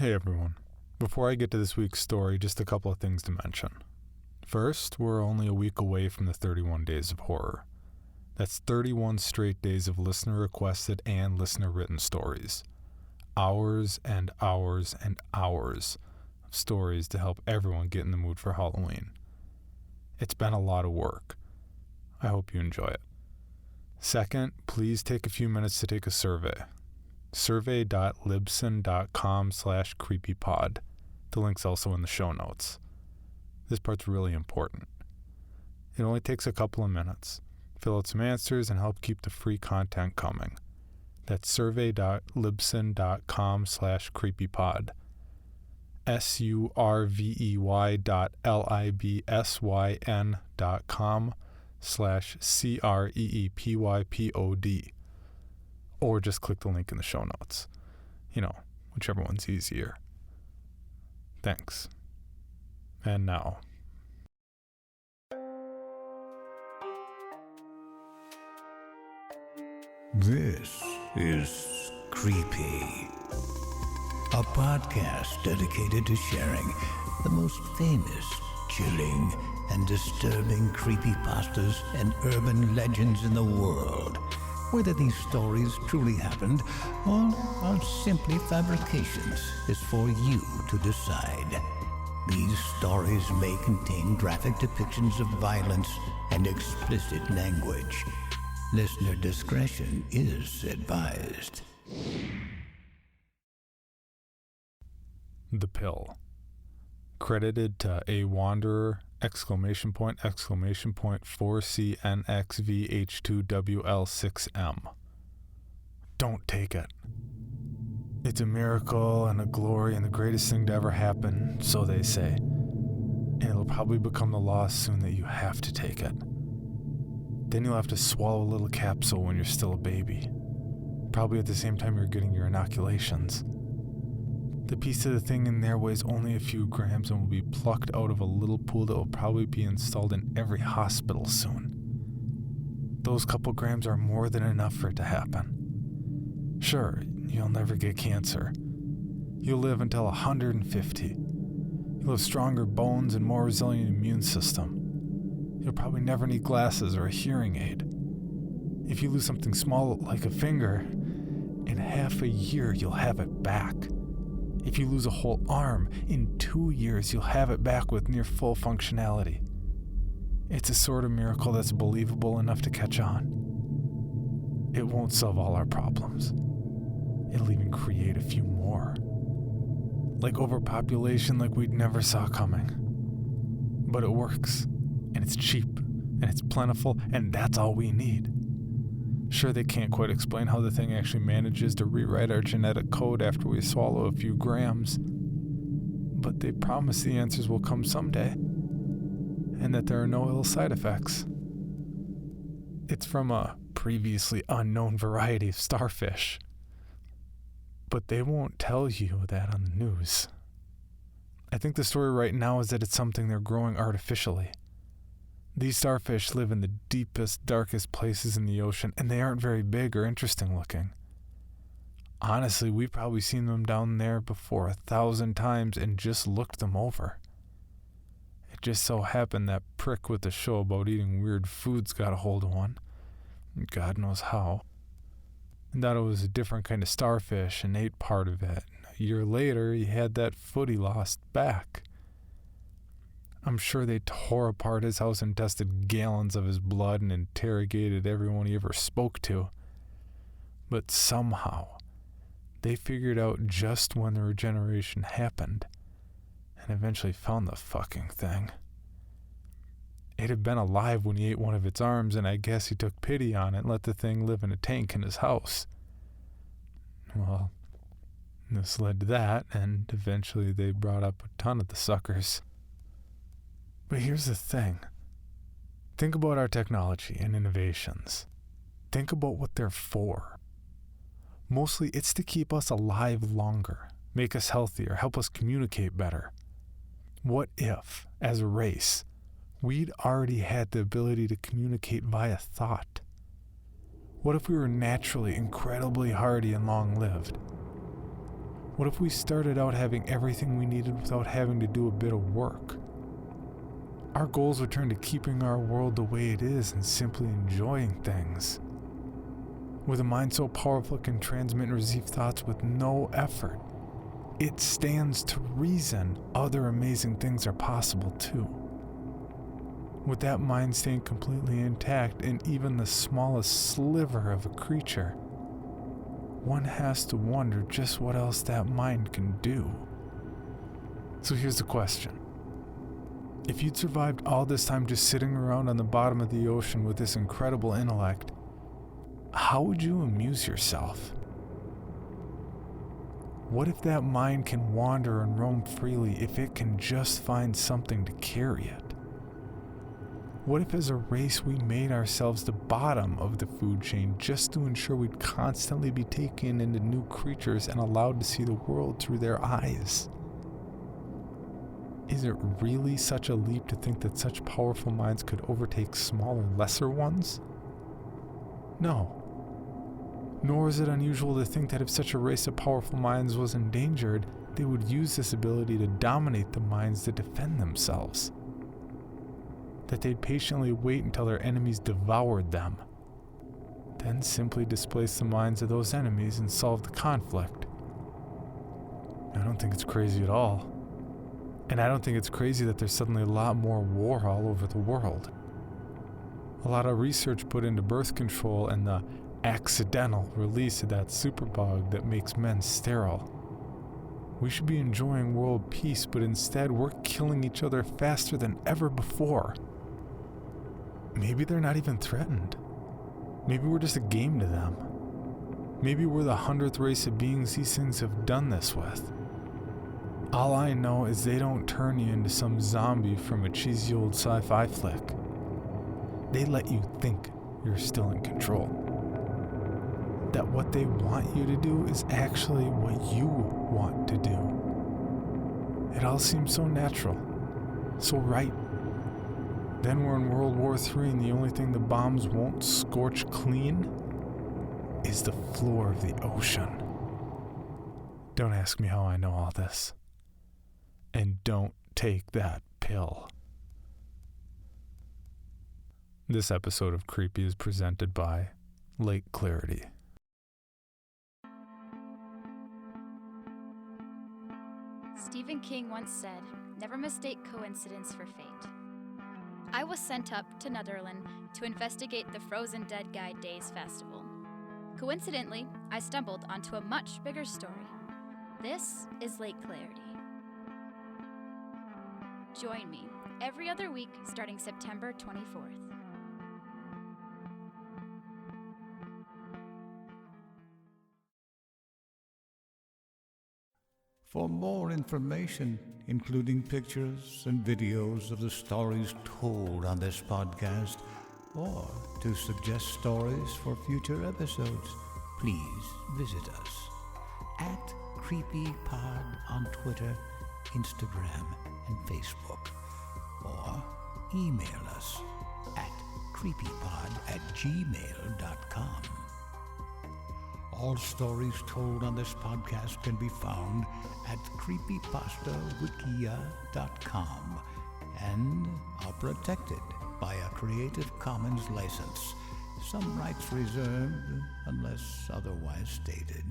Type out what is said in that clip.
Hey everyone. Before I get to this week's story, just a couple of things to mention. First, we're only a week away from the 31 Days of Horror. That's 31 straight days of listener-requested and listener-written stories. Hours and hours and hours of stories to help everyone get in the mood for Halloween. It's been a lot of work. I hope you enjoy it. Second, please take a few minutes to take a survey. survey.libsyn.com/creepypod. The link's also in the show notes. This part's really important. It only takes a couple of minutes. Fill out some answers and help keep the free content coming. That's survey.libsyn.com/creepypod. survey.libsyn.com/creepypod. Or just click the link in the show notes. Whichever one's easier. Thanks. And now. This is Creepy, a podcast dedicated to sharing the most famous, chilling, and disturbing creepypastas and urban legends in the world. Whether these stories truly happened or are simply fabrications is for you to decide. These stories may contain graphic depictions of violence and explicit language. Listener discretion is advised. The Pill. Credited to a Wanderer! 4CNXVH2WL6M. Don't take it. It's a miracle and a glory and the greatest thing to ever happen, so they say. And it'll probably become the law soon that you have to take it. Then you'll have to swallow a little capsule when you're still a baby. Probably at the same time you're getting your inoculations. The piece of the thing in there weighs only a few grams and will be plucked out of a little pool that will probably be installed in every hospital soon. Those couple grams are more than enough for it to happen. Sure, you'll never get cancer. You'll live until 150. You'll have stronger bones and more resilient immune system. You'll probably never need glasses or a hearing aid. If you lose something small like a finger, in half a year you'll have it back. If you lose a whole arm, in 2 years you'll have it back with near full functionality. It's a sort of miracle that's believable enough to catch on. It won't solve all our problems. It'll even create a few more. Like overpopulation like we'd never saw coming. But it works, and it's cheap, and it's plentiful, and that's all we need. Sure, they can't quite explain how the thing actually manages to rewrite our genetic code after we swallow a few grams. But they promise the answers will come someday, and that there are no ill side effects. It's from a previously unknown variety of starfish. But they won't tell you that on the news. I think the story right now is that it's something they're growing artificially. These starfish live in the deepest, darkest places in the ocean, and they aren't very big or interesting looking. Honestly, we've probably seen them down there before 1,000 times and just looked them over. It just so happened that prick with the show about eating weird foods got a hold of one. God knows how. And thought it was a different kind of starfish and ate part of it. A year later, he had that foot he lost back. I'm sure they tore apart his house and tested gallons of his blood and interrogated everyone he ever spoke to. But somehow, they figured out just when the regeneration happened and eventually found the fucking thing. It had been alive when he ate one of its arms, and I guess he took pity on it and let the thing live in a tank in his house. Well, this led to that, and eventually they brought up a ton of the suckers. But here's the thing. Think about our technology and innovations. Think about what they're for. Mostly it's to keep us alive longer, make us healthier, help us communicate better. What if, as a race, we'd already had the ability to communicate via thought? What if we were naturally incredibly hardy and long-lived? What if we started out having everything we needed without having to do a bit of work? Our goals would turn to keeping our world the way it is and simply enjoying things. With a mind so powerful it can transmit and receive thoughts with no effort, it stands to reason other amazing things are possible too. With that mind staying completely intact in even the smallest sliver of a creature, one has to wonder just what else that mind can do. So here's the question. If you'd survived all this time just sitting around on the bottom of the ocean with this incredible intellect, how would you amuse yourself? What if that mind can wander and roam freely if it can just find something to carry it? What if as a race we made ourselves the bottom of the food chain just to ensure we'd constantly be taken into new creatures and allowed to see the world through their eyes? Is it really such a leap to think that such powerful minds could overtake smaller, lesser ones? No. Nor is it unusual to think that if such a race of powerful minds was endangered, they would use this ability to dominate the minds that defend themselves. That they'd patiently wait until their enemies devoured them, then simply displace the minds of those enemies and solve the conflict. I don't think it's crazy at all. And I don't think it's crazy that there's suddenly a lot more war all over the world. A lot of research put into birth control and the accidental release of that superbug that makes men sterile. We should be enjoying world peace, but instead we're killing each other faster than ever before. Maybe they're not even threatened. Maybe we're just a game to them. Maybe we're the 100th race of beings these things have done this with. All I know is they don't turn you into some zombie from a cheesy old sci-fi flick. They let you think you're still in control. That what they want you to do is actually what you want to do. It all seems so natural, so right. Then we're in World War III and the only thing the bombs won't scorch clean is the floor of the ocean. Don't ask me how I know all this. And don't take that pill. This episode of Creepy is presented by Lake Clarity. Stephen King once said, "Never mistake coincidence for fate." I was sent up to Netherlands to investigate the Frozen Dead Guide Days Festival. Coincidentally, I stumbled onto a much bigger story. This is Lake Clarity. Join me every other week starting September 24th. For more information, including pictures and videos of the stories told on this podcast, or to suggest stories for future episodes, please visit us at CreepyPod on Twitter, Instagram, and Facebook, or email us at creepypod@gmail.com. All stories told on this podcast can be found at creepypastawikia.com and are protected by a Creative Commons license. Some rights reserved unless otherwise stated.